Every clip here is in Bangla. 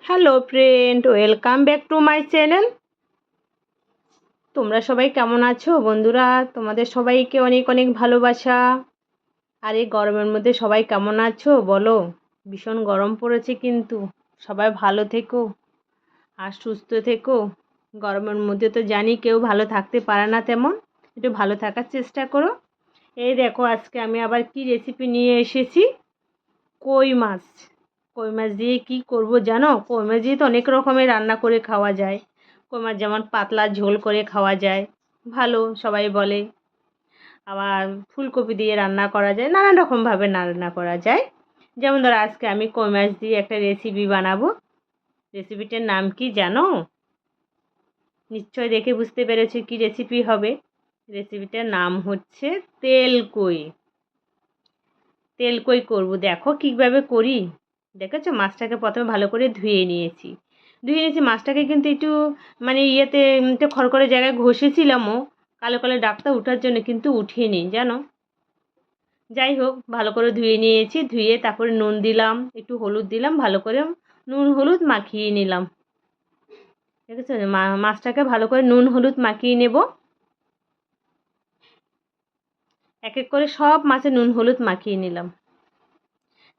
Hello friend, welcome back to my channel. তোমরা সবাই কেমন আছো বন্ধুরা? তোমাদের সবাইকে অনেক অনেক ভালোবাসা। আর এই গরমের মধ্যে সবাই কেমন আছো বলো? ভীষণ গরম পড়েছে, কিন্তু সবাই ভালো থেকো আর সুস্থ থেকো। গরমের মধ্যে তো জানি কেউ ভালো থাকতে পারে না, তেমন একটু ভালো থাকার চেষ্টা করো। এই দেখো, আজকে আমি আবার কি রেসিপি নিয়ে এসেছি। কই মাছ। কই মাছ দিয়ে কী করব জানো? কই মাছ দিয়ে তো অনেক রকমের রান্না করে খাওয়া যায়। কই মাছ যেমন পাতলা ঝোল করে খাওয়া যায়, ভালো সবাই বলে। আবার ফুলকপি দিয়ে রান্না করা যায়, নানান রকমভাবে রান্না করা যায়। যেমন ধরো, আজকে আমি কই মাছ দিয়ে একটা রেসিপি বানাবো। রেসিপিটার নাম কি জানো? নিশ্চয় দেখে বুঝতে পেরেছি কি রেসিপি হবে। রেসিপিটার নাম হচ্ছে তেল কই। তেল কই করবো, দেখো কীভাবে করি। দেখেছো, মাছটাকে প্রথমে ভালো করে ধুয়ে নিয়েছি। মাছটাকে কিন্তু একটু ইয়েতে একটু খড়খড়ে জায়গায় ঘষেছিলামও কালো কালো দাগটা ওঠার জন্য, কিন্তু উঠিনি জানো। যাই হোক, ভালো করে ধুয়ে নিয়েছি। ধুয়ে তারপরে নুন দিলাম, একটু হলুদ দিলাম, ভালো করে নুন হলুদ মাখিয়ে নিলাম। ঠিক আছে, মাছটাকে ভালো করে নুন হলুদ মাখিয়ে নেব। এক এক করে সব মাছে নুন হলুদ মাখিয়ে নিলাম।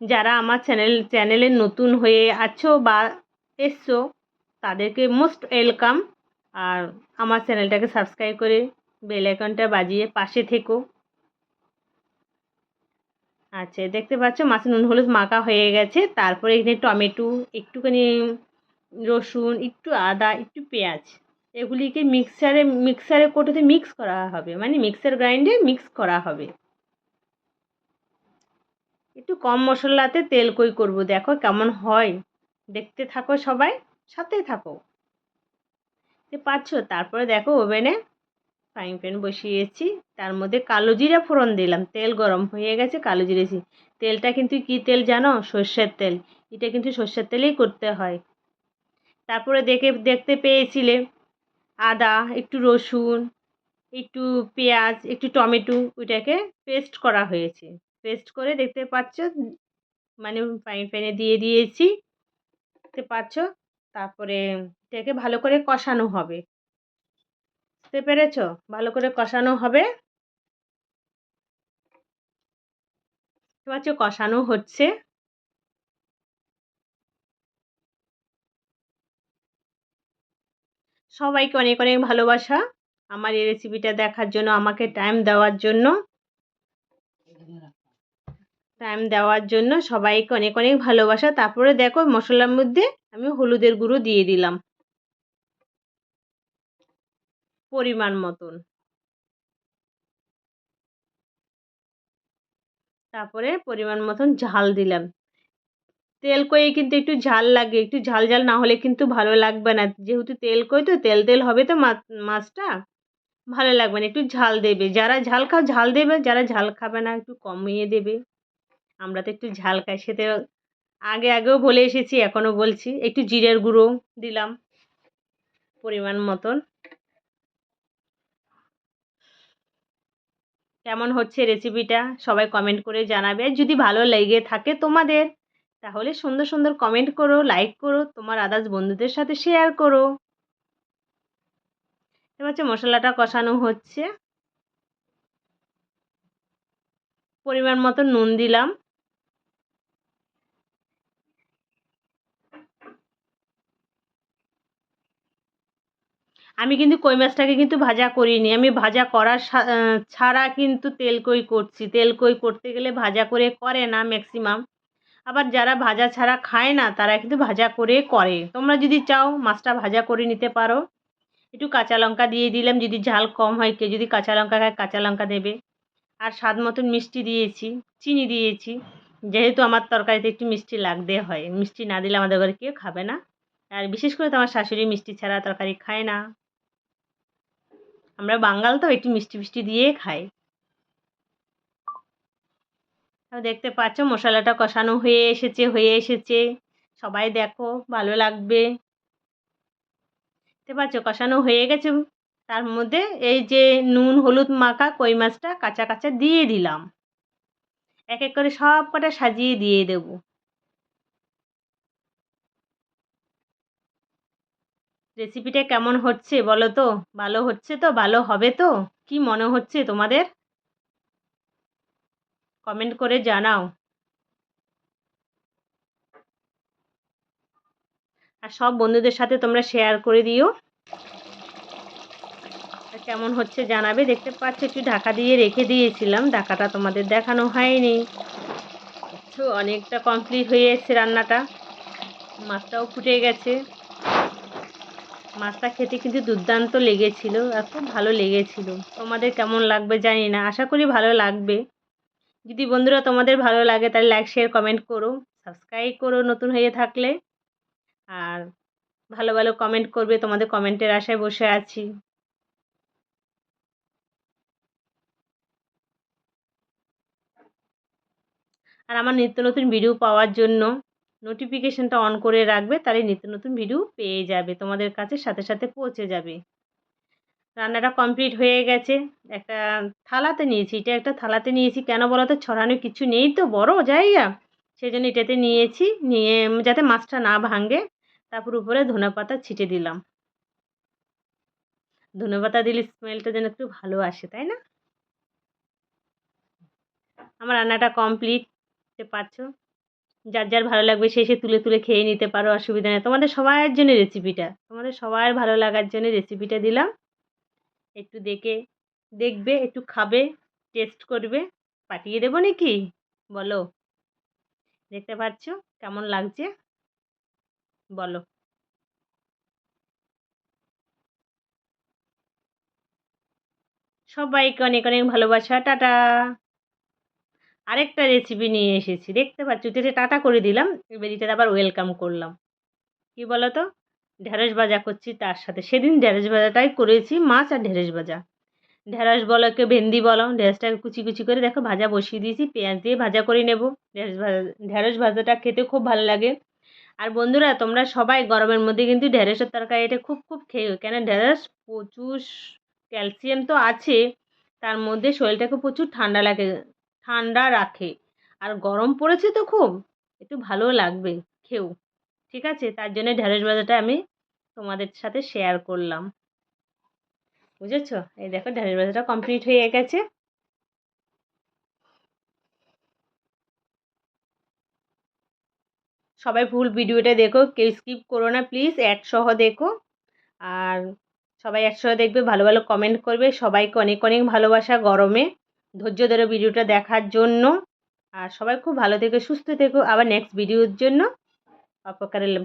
যারা আমার চ্যানেলে নতুন হয়ে আছো বা এসছো, তাদেরকে মোস্ট ওয়েলকাম। আর আমার চ্যানেলটাকে সাবস্ক্রাইব করে বেল আইকনটা বাজিয়ে পাশে থেকো। আচ্ছা, দেখতে পাচ্ছ মাছে নুন হলুদ মাখা হয়ে গেছে। তারপরে এখানে টমেটো, একটুখানি রসুন, একটু আদা, একটু পেঁয়াজ, এগুলিকে মিক্সারে কোটোতে মিক্স করা হবে, মিক্সার গ্রাইন্ডে মিক্স করা হবে। একটু কম মশলাতে তেল কই করবো, দেখো কেমন হয়। দেখতে থাকো, সবাই সাথেই থাকো। পাচ্ছ? তারপরে দেখো, ওভেনে ফ্রাইং প্যান বসিয়েছি। তার মধ্যে কালো জিরা ফোড়ন দিলাম। তেল গরম হয়ে গেছে, কালো জিরে দিয়েছি। তেলটা কিন্তু কী তেল জানো? সর্ষের তেল। এটা কিন্তু সর্ষের তেলেই করতে হয়। তারপরে দেখতে পেয়েছিলে আদা, একটু রসুন, একটু পেঁয়াজ, একটু টমেটো, ওইটাকে পেস্ট করা হয়েছে। পেস্ট করে দেখতে পাচ্ছ, ফ্রাইং প্যানে দিয়ে দিয়েছি, দেখতে পাচ্ছ। তারপরে এটাকে ভালো করে কষানো হবে। বুঝতে পেরেছো? ভালো করে কষানো হবে। দেখতে পাচ্ছ কষানো হচ্ছে। সবাইকে অনেক অনেক ভালোবাসা আমার এই রেসিপিটা দেখার জন্য, আমাকে টাইম দেওয়ার জন্য সবাইকে অনেক অনেক ভালোবাসা। তারপরে দেখো, মশলার মধ্যে আমি হলুদের গুঁড়ো দিয়ে দিলাম পরিমাণ মতন। তারপরে পরিমাণ মতন ঝাল দিলাম। তেল কই কিন্তু একটু ঝাল লাগে, একটু ঝাল ঝাল না হলে কিন্তু ভালো লাগবে না। যেহেতু তেল কই তো তেল তেল হবে তো মাছটা, ভালো লাগবে না। একটু ঝাল দেবে, যারা ঝাল খাও ঝাল দেবে, যারা ঝাল খাবে না একটু কমিয়ে দেবে। আমরা তো একটু ঝাল খাই, সেটা আগেও বলে এসেছি, এখনও বলছি। একটু জিরের গুঁড়ো দিলাম পরিমাণ মতন। কেমন হচ্ছে রেসিপিটা সবাই কমেন্ট করে জানাবে। যদি ভালো লেগে থাকে তোমাদের, তাহলে সুন্দর সুন্দর কমেন্ট করো, লাইক করো, তোমার আদার্স বন্ধুদের সাথে শেয়ার করো। এবার হচ্ছে মশলাটা কষানো হচ্ছে। পরিমাণ মতো নুন দিলাম। আমি কিন্তু কই মাছটাকে কিন্তু ভাজা করিনি। আমি ভাজা করার ছাড়া কিন্তু তেল কই করছি। তেল কই করতে গেলে ভাজা করে না ম্যাক্সিমাম। আবার যারা ভাজা ছাড়া খায় না, তারা কিন্তু ভাজা করে করে। তোমরা যদি চাও মাছটা ভাজা করে নিতে পারো। একটু কাঁচা লঙ্কা দিয়ে দিলাম, যদি ঝাল কম হয়, কেউ যদি কাঁচা লঙ্কা খায় কাঁচা লঙ্কা দেবে। আর স্বাদ মতন মিষ্টি দিয়েছি, চিনি দিয়েছি। যেহেতু আমার তরকারিতে একটু মিষ্টি লাগতে হয়, মিষ্টি না দিলে আমাদের ঘরে কেউ খাবে না। আর বিশেষ করে তো আমার শাশুড়ি মিষ্টি ছাড়া তরকারি খায় না। আমরা বাঙাল তো একটু মিষ্টি ফিষ্টি দিয়েই খাই। দেখতে পাচ্ছ মশলাটা কষানো হয়ে এসেছে। সবাই দেখো, ভালো লাগবে। দেখতে পাচ্ছ কষানো হয়ে গেছে। তার মধ্যে এই যে নুন হলুদ মাখা কই মাছটা কাঁচা কাঁচা দিয়ে দিলাম। এক এক করে সব কটা সাজিয়ে দিয়ে দেবো। রেসিপিটা কেমন হচ্ছে বলো তো? ভালো হচ্ছে তো? ভালো হবে তো? কি মনে হচ্ছে তোমাদের? কমেন্ট করে জানাও। আর সব বন্ধুদের সাথে তোমরা শেয়ার করে দিও। আর কেমন হচ্ছে জানাবে। দেখতে পাচ্ছ একটু ঢাকা দিয়ে রেখে দিয়েছিলাম, ঢাকাটা তোমাদের দেখানো হয়নি। তো অনেকটা কমপ্লিট হয়ে এসেছে রান্নাটা। মাছটাও ফুটে গেছে। মাছটা খেতে কিন্তু দুর্দান্ত লেগেছিল আর খুব ভালো লেগেছিল। তোমাদের কেমন লাগবে জানি না, আশা করি ভালো লাগবে। যদি বন্ধুরা তোমাদের ভালো লাগে তাহলে লাইক শেয়ার কমেন্ট করো, সাবস্ক্রাইব করো নতুন হয়ে থাকলে। আর ভালো ভালো কমেন্ট করবে, তোমাদের কমেন্টের আশায় বসে আছি। আর আমার নিত্য নতুন ভিডিও পাওয়ার জন্য নোটিফিকেশনটা অন করে রাখবে, তাহলে নিত্য নতুন ভিডিও পেয়ে যাবে, তোমাদের কাছে সাথে সাথে পৌঁছে যাবে। রান্নাটা কমপ্লিট হয়ে গেছে। একটা থালাতে নিয়েছি, এটা একটা থালাতে নিয়েছি কেন বলো তো, ছড়ানো কিছু নেই তো বড় জায়গা, সেই জন্য এটাতে নিয়েছি। নিয়ে যাতে মাছটা না ভাঙে, তারপর উপরে ধনেপাতা ছিটে দিলাম। ধনেপাতা দিলে স্মেলটা যেন একটু ভালো আসে, তাই না? আমার রান্নাটা কমপ্লিট, দেখতে পাচ্ছ। যার যার ভালো লাগবে সে সে তুলে তুলে খেয়ে নিতে পারো, অসুবিধা নেই। তোমাদের সবার জন্য রেসিপিটা, তোমাদের সবার ভালো লাগার জন্য রেসিপিটা দিলাম। একটু দেখবে, একটু খাবে, টেস্ট করবে, পাঠিয়ে দেবো নাকি বলো? দেখতে পাচ্ছ কেমন লাগছে বলো? সবাইকে অনেক অনেক ভালোবাসা, টাটা। আরেকটা রেসিপি নিয়ে এসেছি, দেখতে পাচ্ছ, যেটা টাটা করে দিলাম, এবার এটা আবার ওয়েলকাম করলাম। কি বলো তো, ঢেঁড়স ভাজা করছি তার সাথে। সেদিন ঢেঁড়স ভাজাটাই করেছি, মাছ আর ঢেঁড়স ভাজা। ঢেঁড়স বলো কে ভেন্দি বলো, ঢেঁড়সটাকে কুচি কুচি করে দেখো ভাজা বসিয়ে দিয়েছি, পেঁয়াজ দিয়ে ভাজা করে নেব। ঢেঁড়স ভাজাটা খেতে খুব ভালো লাগে। আর বন্ধুরা তোমরা সবাই গরমের মধ্যে কিন্তু ঢেঁড়সের তরকারি এটা খুব খুব খেয়েও, কেন ঢেঁড়স প্রচুর ক্যালসিয়াম তো আছে, তার মধ্যে শরীরটাকে প্রচুর ঠান্ডা লাগে, ঠান্ডা রাখে। আর গরম পড়েছে তো খুব, একটু ভালো লাগবে খেয়েও। ঠিক আছে, তার জন্য ঢেঁড়স ভাজাটা আমি তোমাদের সাথে শেয়ার করলাম। বুঝেছো? এই দেখো ঢেঁড়স ভাজাটা কমপ্লিট হয়ে গেছে। সবাই ফুল ভিডিওটা দেখো, কেউ স্কিপ করো না প্লিজ, অ্যাড সহ দেখো। আর সবাই একসঙ্গে দেখবে, ভালো ভালো কমেন্ট করবে। সবাইকে অনেক অনেক ভালোবাসা গরমে ধৈর্য ধরে ভিডিওটা দেখার জন্য। আর সবাই খুব ভালো থেকো, সুস্থ থেকো, আবার নেক্সট ভিডিওর জন্য অপেক্ষা রইলাম।